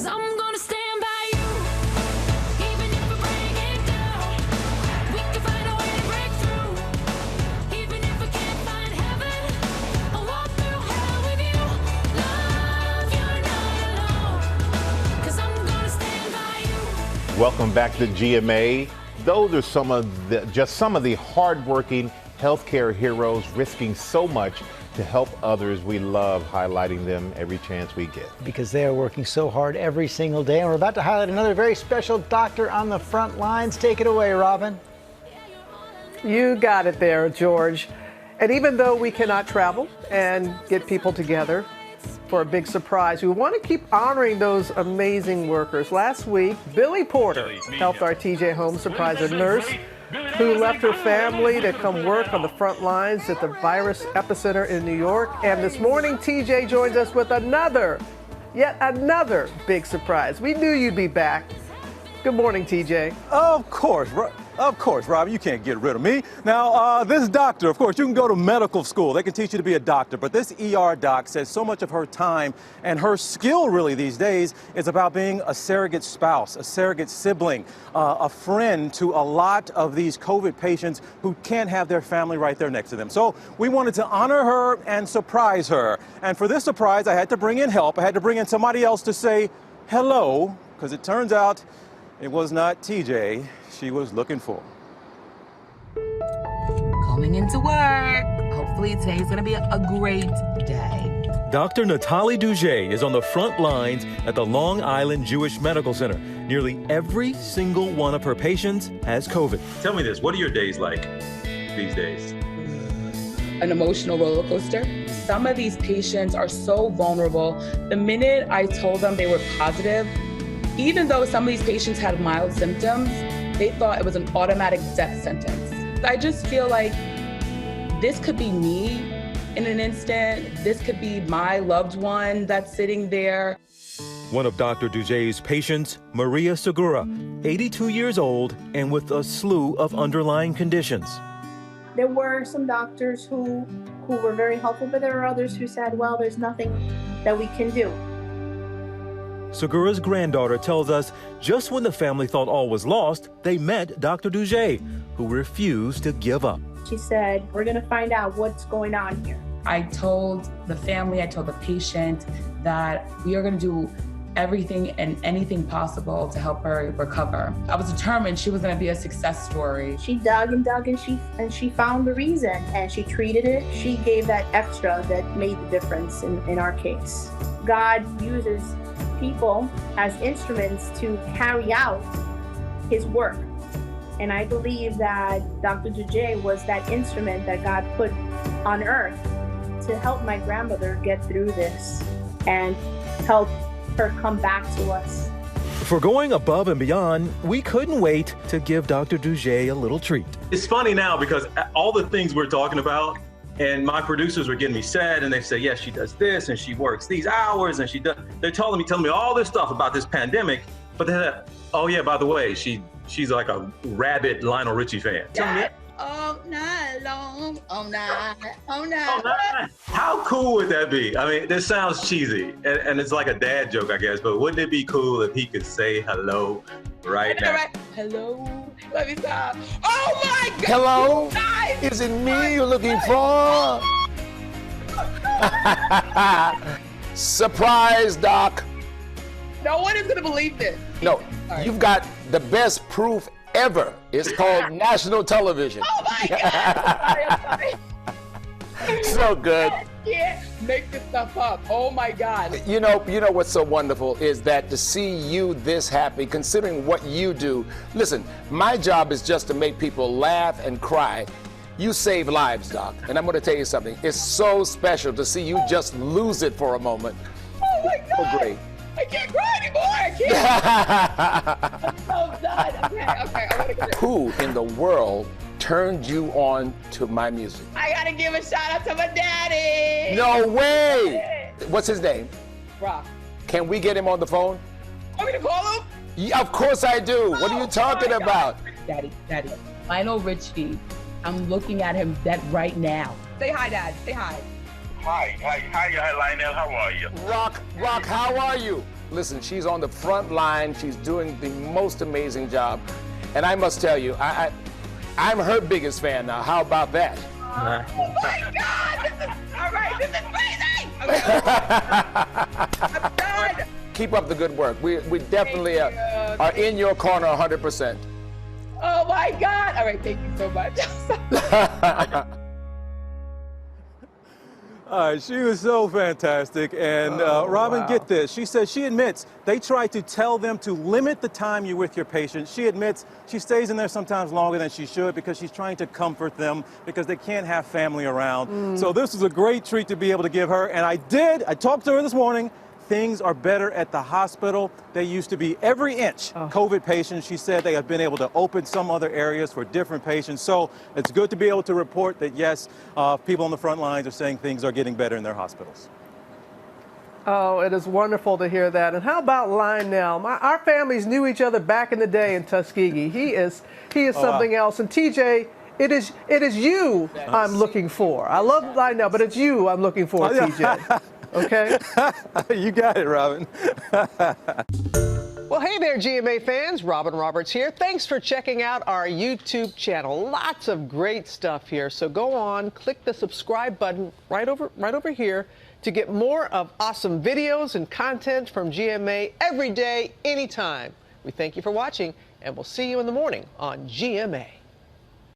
'Cause I'm gonna stand by you, even if we break it down. We can find a way to break through, even if we can't find heaven. I'll walk through hell with you. Love, you're not alone, 'cause I'm gonna stand by you. Welcome back to GMA. Those are some of the hardworking healthcare heroes risking so much to help others. We love highlighting them every chance we get. Because they are working so hard every single day. And we're about to highlight another very special doctor on the front lines. Take it away, Robin. You got it there, George. And even though we cannot travel and get people together for a big surprise, we want to keep honoring those amazing workers. Last week, Billy Porter helped our TJ Holmes surprise a nurse who left her family to come work on the front lines at the virus epicenter in New York. And this morning, TJ joins us with yet another big surprise. We knew you'd be back. Good morning, TJ. Of course, Rob, you can't get rid of me. Now, this doctor, of course, you can go to medical school. They can teach you to be a doctor, but this ER doc says so much of her time and her skill really these days is about being a surrogate spouse, a surrogate sibling, a friend to a lot of these COVID patients who can't have their family right there next to them. So we wanted to honor her and surprise her. And for this surprise, I had to bring in help. I had to bring in somebody else to say hello, because it turns out it was not TJ she was looking for. Coming into work. Hopefully today's gonna be a great day. Dr. Nathalie Duget is on the front lines at the Long Island Jewish Medical Center. Nearly every single one of her patients has COVID. Tell me this, what are your days like these days? An emotional roller coaster. Some of these patients are so vulnerable. The minute I told them they were positive, even though some of these patients had mild symptoms, they thought it was an automatic death sentence. I just feel like this could be me in an instant. This could be my loved one that's sitting there. One of Dr. Duget's patients, Maria Segura, 82 years old and with a slew of underlying conditions. There were some doctors who were very helpful, but there were others who said, well, there's nothing that we can do. Segura's granddaughter tells us just when the family thought all was lost, they met Dr. Duget, who refused to give up. She said, we're going to find out what's going on here. I told the family, I told the patient that we are going to do everything and anything possible to help her recover. I was determined she was going to be a success story. She dug and dug and she found the reason and she treated it. She gave that extra that made the difference in our case. God uses people as instruments to carry out his work. And I believe that Dr. Duget was that instrument that God put on earth to help my grandmother get through this and help her come back to us. For going above and beyond, we couldn't wait to give Dr. Duget a little treat. It's funny now because all the things we're talking about, and my producers were getting me sad, and they say, yes, she does this, and she works these hours, and they're telling me all this stuff about this pandemic, but then, oh yeah, by the way, she's like a rabid Lionel Richie fan. Yeah. All night long, all night. How cool would that be? I mean, this sounds cheesy, and it's like a dad joke, I guess, but wouldn't it be cool if he could say hello right now? Right. Hello, let me stop. Oh my God! Hello, is it me you're looking for? Surprise, Doc. No one is gonna believe this. No, you've got the best proof ever. It's called national television. Oh my God! I'm sorry. So good. I can't make this stuff up. Oh my God. You know what's so wonderful is that to see you this happy, considering what you do. Listen, my job is just to make people laugh and cry. You save lives, Doc. And I'm going to tell you something. It's so special to see you just lose it for a moment. Oh my God. So great. I can't cry anymore. I can't. I'm so done. Okay. I want to get it. Who in the world turned you on to my music? I gotta give a shout out to my daddy. No way. What's his name? Rock. Can we get him on the phone? Want me to call him? Yeah, of course I do. What are you talking about? Daddy. Lionel Richie. I'm looking at him dead right now. Say hi, Dad. Say hi. Hi, Lionel. How are you? Rock, how are you? Listen, she's on the front line. She's doing the most amazing job. And I must tell you, I'm her biggest fan now. How about that? Oh my God! All right, this is crazy! Okay. I'm done. Keep up the good work. We definitely are in your corner 100%. Oh my God! All right, thank you so much. All right, she was so fantastic. And Robin, wow. get this. She says she admits they try to tell them to limit the time you're with your patient. She admits she stays in there sometimes longer than she should because she's trying to comfort them because they can't have family around. So this was a great treat to be able to give her. And I talked to her this morning. Things are better at the hospital. They used to be every inch COVID patients. She said they have been able to open some other areas for different patients. So it's good to be able to report that, yes, people on the front lines are saying things are getting better in their hospitals. Oh, it is wonderful to hear that. And how about Lionel? Our families knew each other back in the day in Tuskegee. He is something else. And TJ, it is you I'm looking for. I love Lionel, but it's you I'm looking for, TJ. Okay? You got it, Robin. Well, hey there, GMA fans. Robin Roberts here. Thanks for checking out our YouTube channel. Lots of great stuff here. So go on, click the subscribe button right over here to get more of awesome videos and content from GMA every day, anytime. We thank you for watching, and we'll see you in the morning on GMA.